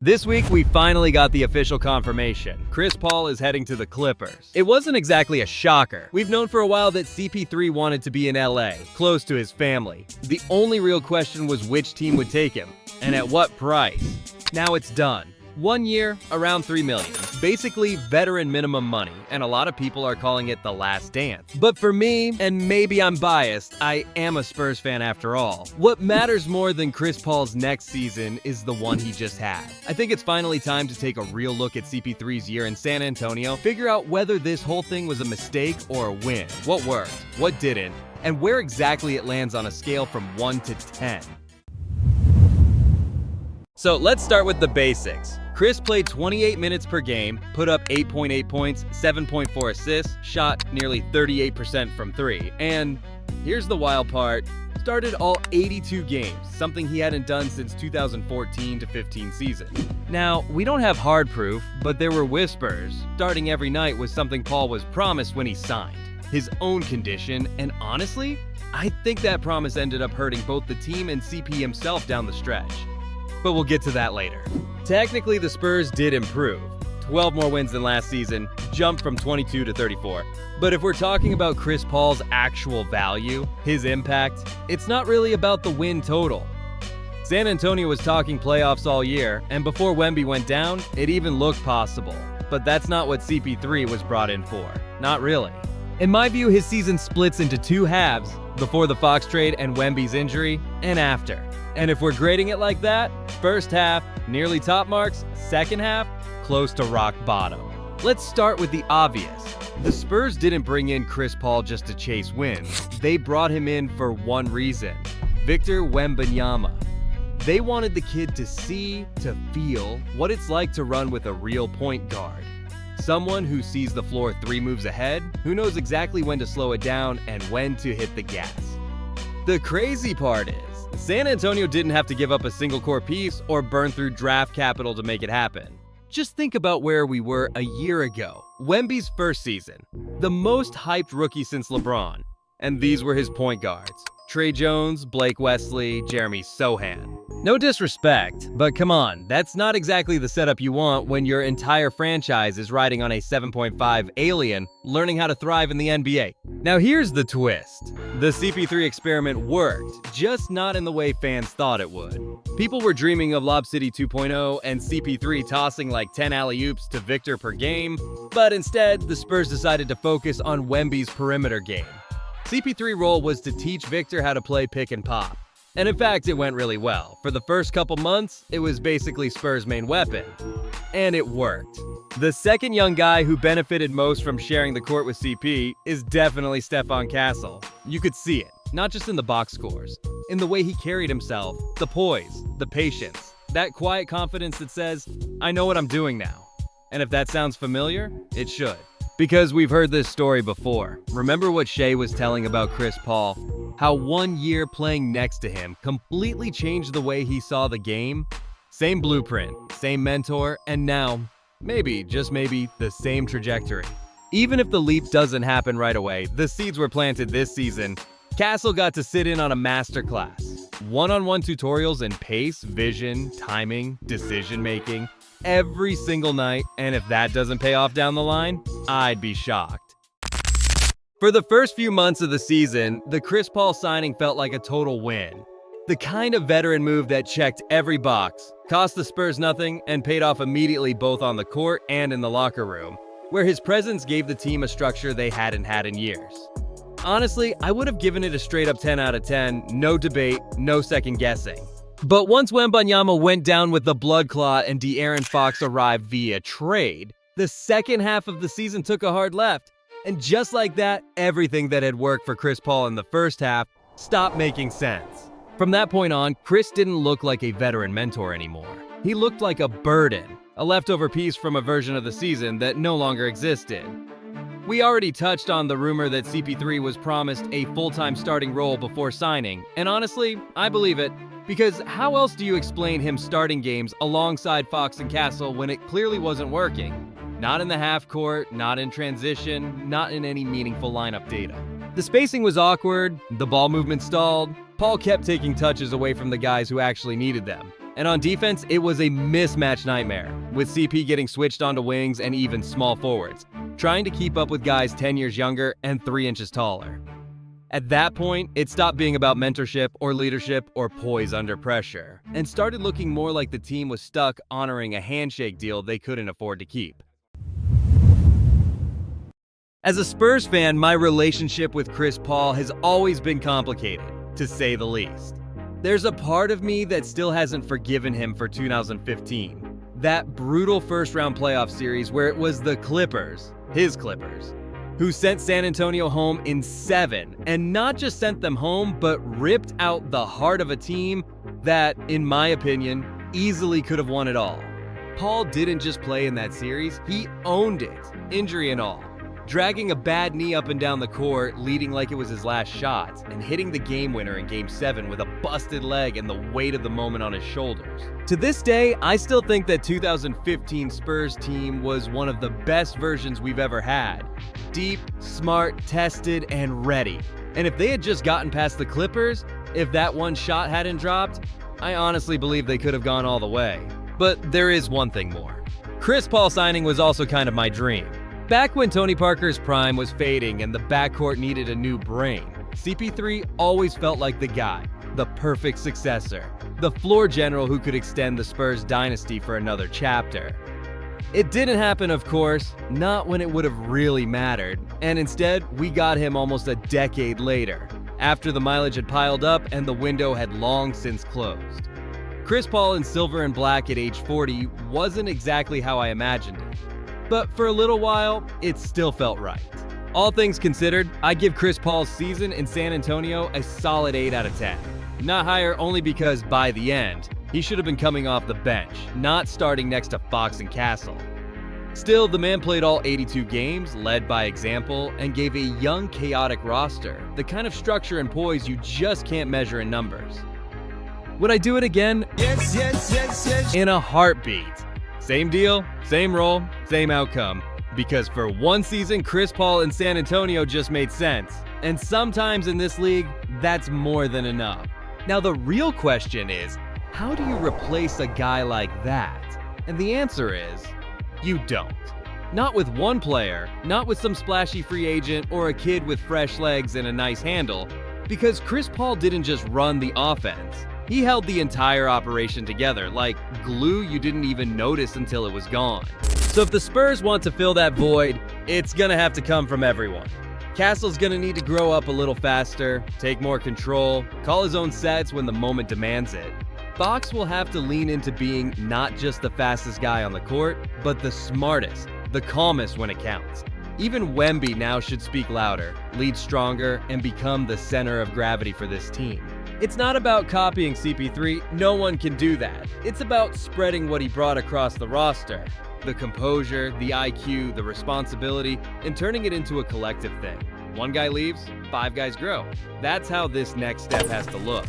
This week, we finally got the official confirmation. Chris Paul is heading to the Clippers. It wasn't exactly a shocker. We've known for a while that CP3 wanted to be in LA, close to his family. The only real question was which team would take him, and at what price. Now it's done. 1 year, around $3 million. Basically, veteran minimum money, and a lot of people are calling it the last dance. But for me, and maybe I'm biased, I am a Spurs fan after all. What matters more than Chris Paul's next season is the one he just had. I think it's finally time to take a real look at CP3's year in San Antonio, figure out whether this whole thing was a mistake or a win, what worked, what didn't, and where exactly it lands on a scale from 1 to 10. So let's start with the basics. Chris played 28 minutes per game, put up 8.8 points, 7.4 assists, shot nearly 38% from 3, and here's the wild part, started all 82 games, something he hadn't done since 2014-15 season. Now, we don't have hard proof, but there were whispers. Starting every night was something Paul was promised when he signed. His own condition, and honestly, I think that promise ended up hurting both the team and CP himself down the stretch. But we'll get to that later. Technically, the Spurs did improve. 12 more wins than last season, jumped from 22 to 34. But if we're talking about Chris Paul's actual value, his impact, it's not really about the win total. San Antonio was talking playoffs all year, and before Wemby went down, it even looked possible. But that's not what CP3 was brought in for. Not really. In my view, his season splits into two halves, before the Fox trade and Wemby's injury, and after. And if we're grading it like that, first half, nearly top marks, second half, close to rock bottom. Let's start with the obvious. The Spurs didn't bring in Chris Paul just to chase wins. They brought him in for one reason: Victor Wembanyama. They wanted the kid to see, to feel, what it's like to run with a real point guard. Someone who sees the floor 3 moves ahead, who knows exactly when to slow it down and when to hit the gas. The crazy part is, San Antonio didn't have to give up a single core piece or burn through draft capital to make it happen. Just think about where we were a year ago. Wemby's first season, the most hyped rookie since LeBron. And these were his point guards: Trey Jones, Blake Wesley, Jeremy Sohan. No disrespect, but come on, that's not exactly the setup you want when your entire franchise is riding on a 7.5 alien learning how to thrive in the NBA. Now here's the twist. The CP3 experiment worked, just not in the way fans thought it would. People were dreaming of Lob City 2.0 and CP3 tossing like 10 alley-oops to Victor per game, but instead, the Spurs decided to focus on Wemby's perimeter game. CP3's role was to teach Victor how to play pick and pop. And in fact, it went really well. For the first couple months, it was basically Spurs' main weapon. And it worked. The second young guy who benefited most from sharing the court with CP is definitely Stephon Castle. You could see it, not just in the box scores, in the way he carried himself, the poise, the patience, that quiet confidence that says, I know what I'm doing now. And if that sounds familiar, it should. Because we've heard this story before. Remember what Shea was telling about Chris Paul? How 1 year playing next to him completely changed the way he saw the game? Same blueprint, same mentor, and now, maybe, just maybe, the same trajectory. Even if the leap doesn't happen right away, the seeds were planted this season. Castle got to sit in on a masterclass. One-on-one tutorials in pace, vision, timing, decision-making, every single night, and if that doesn't pay off down the line, I'd be shocked. For the first few months of the season, the Chris Paul signing felt like a total win. The kind of veteran move that checked every box, cost the Spurs nothing, and paid off immediately both on the court and in the locker room, where his presence gave the team a structure they hadn't had in years. Honestly, I would have given it a straight-up 10 out of 10, no debate, no second guessing. But once Wembanyama went down with the blood clot and De'Aaron Fox arrived via trade, the second half of the season took a hard left. And just like that, everything that had worked for Chris Paul in the first half stopped making sense. From that point on, Chris didn't look like a veteran mentor anymore. He looked like a burden, a leftover piece from a version of the season that no longer existed. We already touched on the rumor that CP3 was promised a full-time starting role before signing, and honestly, I believe it. Because how else do you explain him starting games alongside Fox and Castle when it clearly wasn't working? Not in the half court, not in transition, not in any meaningful lineup data. The spacing was awkward, the ball movement stalled, Paul kept taking touches away from the guys who actually needed them, And on defense, it was a mismatch nightmare, with CP getting switched onto wings and even small forwards, trying to keep up with guys 10 years younger and 3 inches taller. At that point, it stopped being about mentorship or leadership or poise under pressure, and started looking more like the team was stuck honoring a handshake deal they couldn't afford to keep. As a Spurs fan, my relationship with Chris Paul has always been complicated, to say the least. There's a part of me that still hasn't forgiven him for 2015. That brutal first-round playoff series where it was the Clippers, his Clippers, who sent San Antonio home in 7, and not just sent them home, but ripped out the heart of a team that, in my opinion, easily could have won it all. Paul didn't just play in that series, he owned it, injury and all. Dragging a bad knee up and down the court, leading like it was his last shot, and hitting the game winner in Game 7 with a busted leg and the weight of the moment on his shoulders. To this day, I still think that 2015 Spurs team was one of the best versions we've ever had. Deep, smart, tested, and ready. And if they had just gotten past the Clippers, if that one shot hadn't dropped, I honestly believe they could have gone all the way. But there is one thing more. Chris Paul signing was also kind of my dream. Back when Tony Parker's prime was fading and the backcourt needed a new brain, CP3 always felt like the guy, the perfect successor, the floor general who could extend the Spurs dynasty for another chapter. It didn't happen, of course, not when it would have really mattered, and instead, we got him almost a decade later, after the mileage had piled up and the window had long since closed. Chris Paul in silver and black at age 40 wasn't exactly how I imagined it. But for a little while, it still felt right. All things considered, I give Chris Paul's season in San Antonio a solid 8 out of 10. Not higher only because by the end, he should have been coming off the bench, not starting next to Fox and Castle. Still, the man played all 82 games, led by example, and gave a young, chaotic roster the kind of structure and poise you just can't measure in numbers. Would I do it again? Yes. In a heartbeat. Same deal, same role, same outcome. Because for one season, Chris Paul in San Antonio just made sense. And sometimes in this league, that's more than enough. Now the real question is, how do you replace a guy like that? And the answer is, you don't. Not with one player, not with some splashy free agent or a kid with fresh legs and a nice handle, because Chris Paul didn't just run the offense. He held the entire operation together, like glue you didn't even notice until it was gone. So if the Spurs want to fill that void, it's gonna have to come from everyone. Castle's gonna need to grow up a little faster, take more control, call his own sets when the moment demands it. Fox will have to lean into being not just the fastest guy on the court, but the smartest, the calmest when it counts. Even Wemby now should speak louder, lead stronger, and become the center of gravity for this team. It's not about copying CP3, no one can do that. It's about spreading what he brought across the roster. The composure, the IQ, the responsibility, and turning it into a collective thing. One guy leaves, 5 guys grow. That's how this next step has to look.